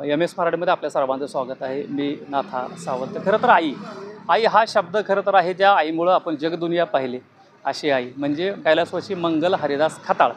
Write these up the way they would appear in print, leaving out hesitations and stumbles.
M S मराठीमध्ये आपल्या सर्वांचं स्वागत आहे. मी नाथा सावंत. खरं तर आई हा शब्द खरं तर आहे ज्या आईमुळं आपण जगदुनिया पाहिली. अशी आई म्हणजे कैलासवासी मंगल हरिदास खताळ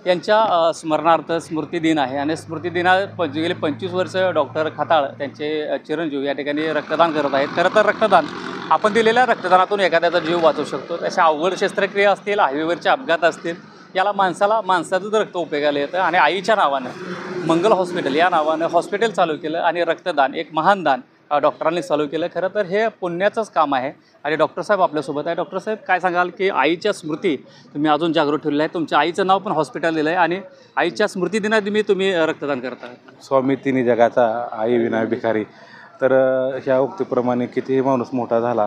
यांच्या स्मरणार्थ स्मृतिदिन आहे आणि स्मृतिदिना गेले 25 वर्ष डॉक्टर खताळ त्यांचे चिरंजीव या ठिकाणी रक्तदान करत आहेत. खरं तर रक्तदान आपण दिलेल्या रक्तदानातून एखाद्याचा जीव वाचू शकतो. अशा अवघड शस्त्रक्रिया असतील, हायवेवरचे अपघात असतील, याला माणसाचंच रक्त उपयोगाला येतं आणि आईच्या नावानं मंगल हॉस्पिटल या नावानं हॉस्पिटल चालू केलं आणि रक्तदान एक महान दान डॉक्टरांनी चालू केलं. खरं तर हे पुण्याचंच काम आहे आणि डॉक्टर साहेब आपल्यासोबत आहे. डॉक्टर साहेब काय सांगाल की आईच्या स्मृती तुम्ही अजून जागृत ठेवलेलं आहे, तुमच्या आईचं नाव पण हॉस्पिटल दिलं आहे आणि आईच्या स्मृतिदिनात तुम्ही रक्तदान करता. स्वामी तिन्ही जगाचा आई विना भिकारी. तर ह्या उक्तीप्रमाणे कितीही माणूस मोठा झाला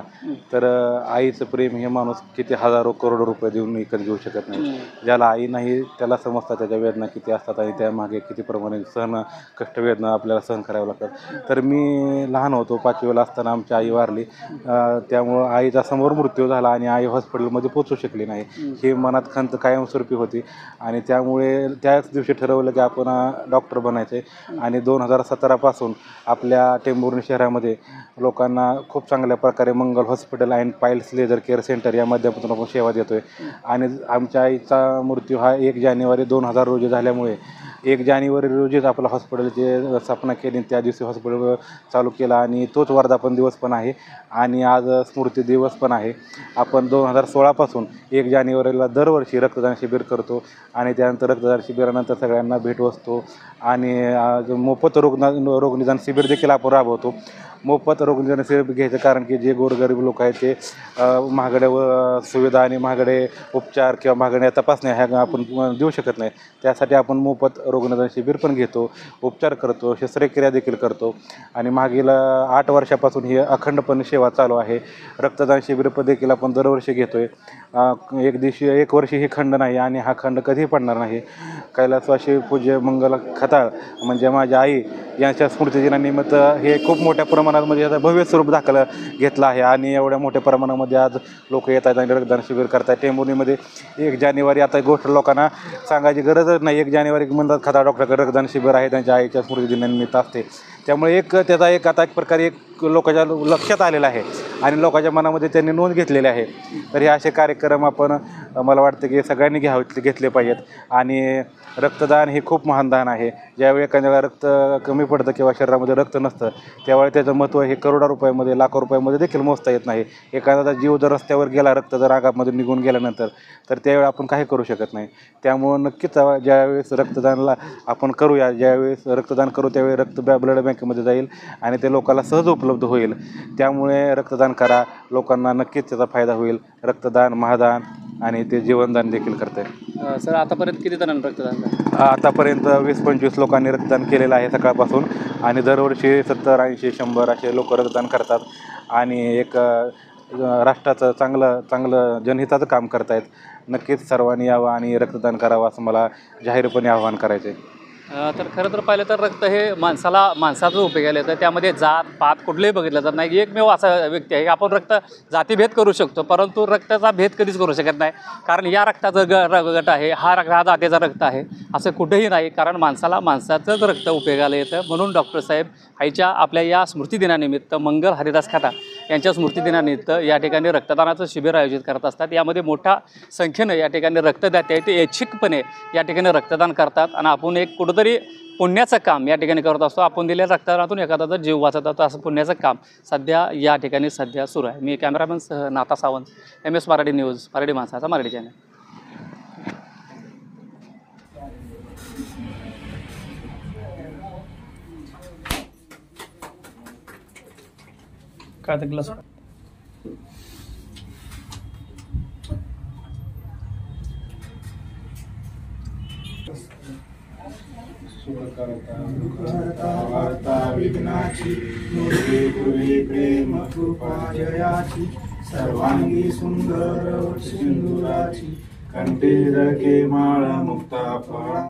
तर आईचं प्रेम हे माणूस किती हजारो करोडो रुपये देऊन विकत घेऊ शकत नाही. ज्याला आई नाही त्याला समजतात त्याच्या वेदना किती असतात आणि त्यामागे किती प्रमाणे कष्ट वेदना आपल्याला सहन करावं लागतात. तर मी लहान होतो, 5वीला असताना आमची आई वारली. त्यामुळं आईचा समोर मृत्यू झाला आणि आई हॉस्पिटलमध्ये पोचू शकली नाही. ही मनात खंत कायमस्वरूपी होती आणि त्यामुळे त्याच दिवशी ठरवलं की आपण डॉक्टर बनायचे आणि 2017 आपल्या टेंभुर्णी शहरामध्ये लोकांना खूप चांगल्या प्रकारे Mangal hospital and piles laser care centre या माध्यमातून आपण सेवा देतोय. आणि आमच्या आईचा मृत्यू हा 1 जानेवारी 2000 रोजी झाल्यामुळे 1 जानेवारी रोजीच आपलं हॉस्पिटलची स्थापना केली. त्या दिवशी हॉस्पिटल चालू केला आणि तोच वर्धापन दिवस पण आहे आणि आज स्मृती दिवस पण आहे. आपण 2016 1 जानेवारीला दरवर्षी रक्तदान शिबिर करतो आणि त्यानंतर रक्तदान शिबिरानंतर सगळ्यांना भेटवस्तू आणि मोफत रोगनिदान शिबिर देखील आपण राबवतो. मोफत रोगनिदान शिबिर घ्यायचं कारण की जे गोरगरीब लोक आहेत ते महागड्या सुविधा आणि महागडे उपचार किंवा महागड्या तपासण्या ह्या आपण देऊ शकत नाही. त्यासाठी आपण मोफत रोगनिदान शिबिर पण घेतो, उपचार करतो, शस्त्रक्रिया देखील करतो आणि मागील 8 वर्षापासून ही अखंडपणे सेवा चालू आहे. रक्तदान शिबिर पण देखील आपण दरवर्षी घेतोय. एक वर्षी ही खंड नाही आणि हा खंड कधीही पडणार नाही. कैलासवासी पूज्य मंगल खताळ म्हणजे माझ्या आई यांच्या स्मृतिदिनानिमित्त हे खूप मोठ्या प्रमाणामध्ये आता भव्य स्वरूप दाखल घेतलं आहे आणि एवढ्या मोठ्या प्रमाणामध्ये आज लोक येत आहेत आणि रक्तदान शिबिर करत आहेत. टेंभुर्णीमध्ये 1 जानेवारी आता गोष्ट लोकांना सांगायची गरजच नाही. 1 जानेवारी म्हणतात खताळ डॉक्टरकडे रक्तदान शिबिर आहे त्यांच्या आईच्या स्मृतिदिनानिमित्त असते. त्यामुळे त्याचा आता एक प्रकारे लोकांच्या लक्षात आलेला आहे आणि लोकांच्या मनामध्ये त्यांनी नोंद घेतलेली आहे. तर हे असे कार्यक्रम आपण मला वाटतं की सगळ्यांनी घेतले पाहिजेत. आणि रक्तदान हे खूप महान दान आहे. ज्यावेळी एखाद्याला रक्त कमी पडतं किंवा शरीरामध्ये रक्त नसतं त्यावेळी त्याचं महत्त्व हे करोडो रुपयामध्ये लाखो रुपयामध्ये देखील मोजता येत नाही. एखादा जीव जर रस्त्यावर गेला, रक्त जर आगामध्ये निघून गेल्यानंतर तर त्यावेळी आपण काही करू शकत नाही. त्यामुळं नक्कीच ज्यावेळेस रक्तदानाला आपण करूया, ज्यावेळेस रक्तदान करू त्यावेळी रक्त ब्लड बँकेमध्ये जाईल आणि ते लोकांना सहज उपलब्ध होईल. त्यामुळे रक्तदान करा, लोकांना नक्कीच त्याचा फायदा होईल. रक्तदान महादान आणि ते जीवनदान देखील करते. सर आतापर्यंत किती जणांना रक्तदान झालं? आतापर्यंत 20-25 लोकांनी रक्तदान केलेलं आहे सकाळपासून आणि दरवर्षी 70-80-100 असे लोक रक्तदान करतात आणि एक राष्ट्राचं चांगलं जनहिताचं काम करत आहेत. नक्कीच सर्वांनी यावं आणि रक्तदान करावं असं मला जाहीरपणे आवाहन करायचं आहे. तर खरं तर पाहिलं तर रक्त हे माणसाचं उपयोगाला येतं. त्यामध्ये जात पात कुठलंही बघितलं जात नाही. एकमेव असा व्यक्ती आहे आपण रक्त जातीभेद करू शकतो परंतु रक्ताचा भेद कधीच करू शकत नाही. कारण या रक्ताचं गट आहे, हा जातीचा रक्त आहे असं कुठेही नाही. कारण माणसाचंच रक्त उपयोगाला येतं. म्हणून डॉक्टर साहेब आईच्या आपल्या या स्मृतिदिनानिमित्त मंगल हरिदास खताळ यांच्या स्मृतिदिनानिमित्त या ठिकाणी रक्तदानाचं शिबिर आयोजित करत असतात. यामध्ये मोठ्या संख्येनं या ठिकाणी रक्तदाते ते ऐच्छिकपणे या ठिकाणी रक्तदान करतात आणि आपण एक कुठंतरी पुण्याचं काम या ठिकाणी करत असतो. आपण दिलेल्या रक्तदानातून एखाद्याचा जीव वाचत असतो. असं पुण्याचं काम सध्या या ठिकाणी सुरू आहे. मी कॅमेरामॅन सह नाथा सावंत, MS मराठी न्यूज, मराठी माणसाचा मराठी चॅनल. काय ते ग्लास वार्ता विघ्नाची मूर्ती तुरी प्रेम कृपा जयाची सर्वांगी सुंदर सिंदुराची कंठी जळके माळ मुक्ता फळा.